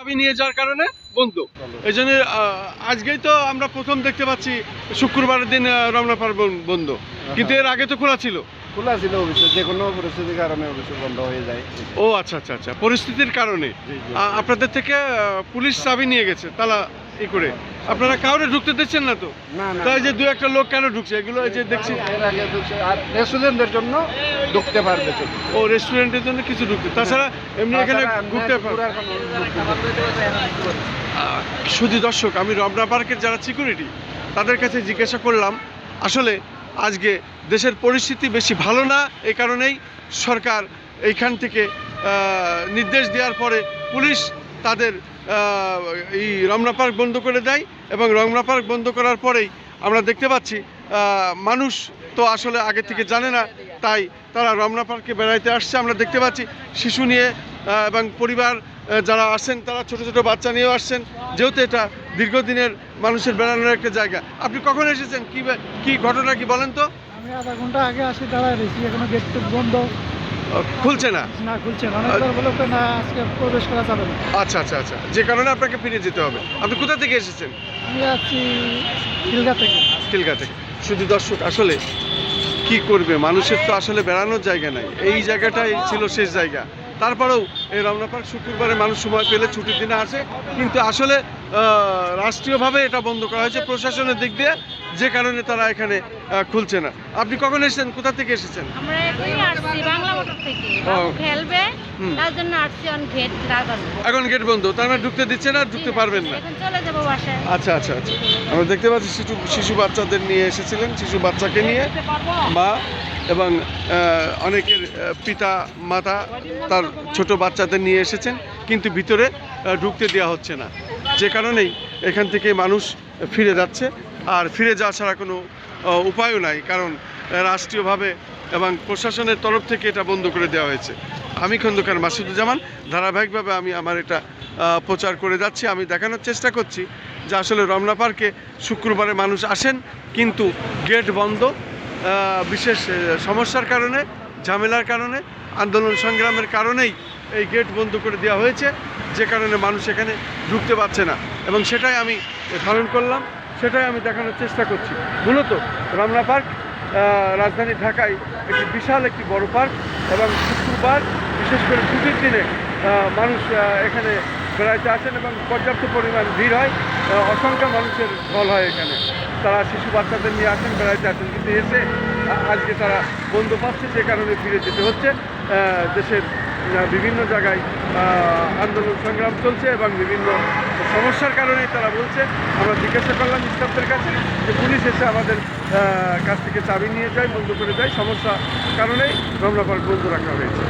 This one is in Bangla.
চাবি নিয়ে যাওয়ার কারণে বন্ধ। এই জন্য আজকেই তো আমরা প্রথম দেখতে পাচ্ছি শুক্রবারের দিন রমনা পার্ক বন্ধ, কিন্তু এর আগে তো খোলা ছিল। খোলা ছিল অবশ্য, যে কোনো পরিস্থিতির কারণে অবশ্য বন্ধ হয়ে যায়। ও আচ্ছা আচ্ছা আচ্ছা, পরিস্থিতির কারণে জি, জি। আপনাদের থেকে পুলিশ চাবি নিয়ে গেছে তালা ই করে, আপনারা কাউরে ঢুকতে দিচ্ছেন না তো? না না, তাই যে দু একটা লোক কেন ঢুকছে এগুলো এই যে দেখছি। এর আগে ঢুকছে, আর রেস্টুরেন্টের জন্য ঢুকতে পারবে শুধু। ও রেস্টুরেন্টের জন্য কিছু ঢুকতে, তাছাড়া এমনি এখানে ঘুরতে পারবে। শুধু দর্শক, আমি রমনা পার্কের যারা সিকিউরিটি তাদের কাছে জিজ্ঞাসা করলাম, আসলে আজকে দেশের পরিস্থিতি বেশি ভালো না, এই কারণেই সরকার এইখান থেকে নির্দেশ দেওয়ার পরে পুলিশ তাদের এই রমনা পার্ক বন্ধ করে দেয়। এবং রমনা পার্ক বন্ধ করার পরেই আমরা দেখতে পাচ্ছি মানুষ তো আসলে আগে থেকে জানে না, তাই তারা রমনা পার্কে বেড়াইতে আসছে। আমরা দেখতে পাচ্ছি শিশু নিয়ে এবং পরিবার যারা আসছেন তারা ছোট ছোট বাচ্চা নিয়েও আসছেন, যেহেতু এটা দীর্ঘদিনের মানুষের বেড়ানোর একটা জায়গা। আপনি কখন এসেছেন, কি ঘটনা কি বলেন তো? আমি আধা ঘন্টা আগে আসি, দাঁড়ায় রয়েছি, এখনো গেট বন্ধ। খুলছে না? না খুলছে না, অনেকবার বলে তো না আজকে প্রবেশ করা যাবে না। আচ্ছা আচ্ছা আচ্ছা, যে কারণে আপনাকে ফিরে যেতে হবে। আপনি কোথা থেকে এসেছেন? আমি আছি খিলগা থেকে। খিলগা থেকে। শুধু দর্শক, আসলে কি করবে, মানুষের তো আসলে বেড়ানোর জায়গা নাই, এই জায়গাটাই ছিল শেষ জায়গা। তারপরেও এই রমনা পার্ক শুক্রবারে মানুষ সময় পেলে ছুটির দিনে আসে, কিন্তু আসলে রাষ্ট্রীয়ভাবে এটা বন্ধ করা হয়েছে প্রশাসনের দিক দিয়ে, যে কারণে তারা এখানে খুলছে না। আপনি কখন এসেছেন, কোথা থেকে এসেছেন? আমরা এখনই আসছি বাংলা মোটর থেকে, বাবু খেলবে তার জন্য আসছি। অন গেট লাগানো, এখন গেট বন্ধ, তার মানে ঢুকতে দিচ্ছে না, ঢুকতে পারবেন না। এখন চলে যাবো বাসায়। আচ্ছা আচ্ছা আচ্ছা, আমরা দেখতে পাচ্ছি শিশু বাচ্চাদের নিয়ে এসেছিলেন, শিশু বাচ্চাকে নিয়ে মা এবং অনেকের পিতা মাতা তার ছোট বাচ্চাদের নিয়ে এসেছেন, কিন্তু ভিতরে ঢুকতে দেওয়া হচ্ছে না, যে কারণেই এখান থেকে মানুষ ফিরে যাচ্ছে। আর ফিরে যাওয়া ছাড়া কোনো উপায়ও নাই, কারণ রাষ্ট্রীয়ভাবে এবং প্রশাসনের তরফ থেকে এটা বন্ধ করে দেওয়া হয়েছে। আমি খন্দকার মাসুদুজ্জামান, ধারাবাহিকভাবে আমি আমার এটা প্রচার করে যাচ্ছি। আমি দেখানোর চেষ্টা করছি যে আসলে রমনা পার্কে শুক্রবারে মানুষ আসেন, কিন্তু গেট বন্ধ। বিশেষ সমস্যার কারণে, ঝামেলার কারণে, আন্দোলন সংগ্রামের কারণেই এই গেট বন্ধ করে দেওয়া হয়েছে, যে কারণে মানুষ এখানে ঢুকতে পারছে না। এবং সেটাই আমি ধারণ করলাম, সেটাই আমি দেখানোর চেষ্টা করছি। মূলত রমনা পার্ক রাজধানী ঢাকায় একটি বিশাল একটি বড় পার্ক, এবং শুক্রবার বিশেষ করে ছুটির দিনে মানুষ এখানে বেড়াইতে আসেন এবং পর্যাপ্ত পরিমাণ ভিড় হয়, অসংখ্য মানুষের ঢল হয় এখানে। তারা শিশু বাচ্চাদের নিয়ে আসেন, বেড়াইতে আসেন, কিন্তু এসে আজকে তারা বন্ধ পাচ্ছে, যে কারণে ফিরে যেতে হচ্ছে। দেশের বিভিন্ন জায়গায় আন্দোলন সংগ্রাম চলছে এবং বিভিন্ন সমস্যার কারণে তারা বলছে। আমরা জিজ্ঞাসা করলাম স্টাফদের কাছে যে পুলিশ এসে আমাদের কাছ থেকে চাবি নিয়ে যায়, বন্ধ করে দেয়, সমস্যার কারণেই রমনা পার্ক বন্ধ রাখা হয়েছে।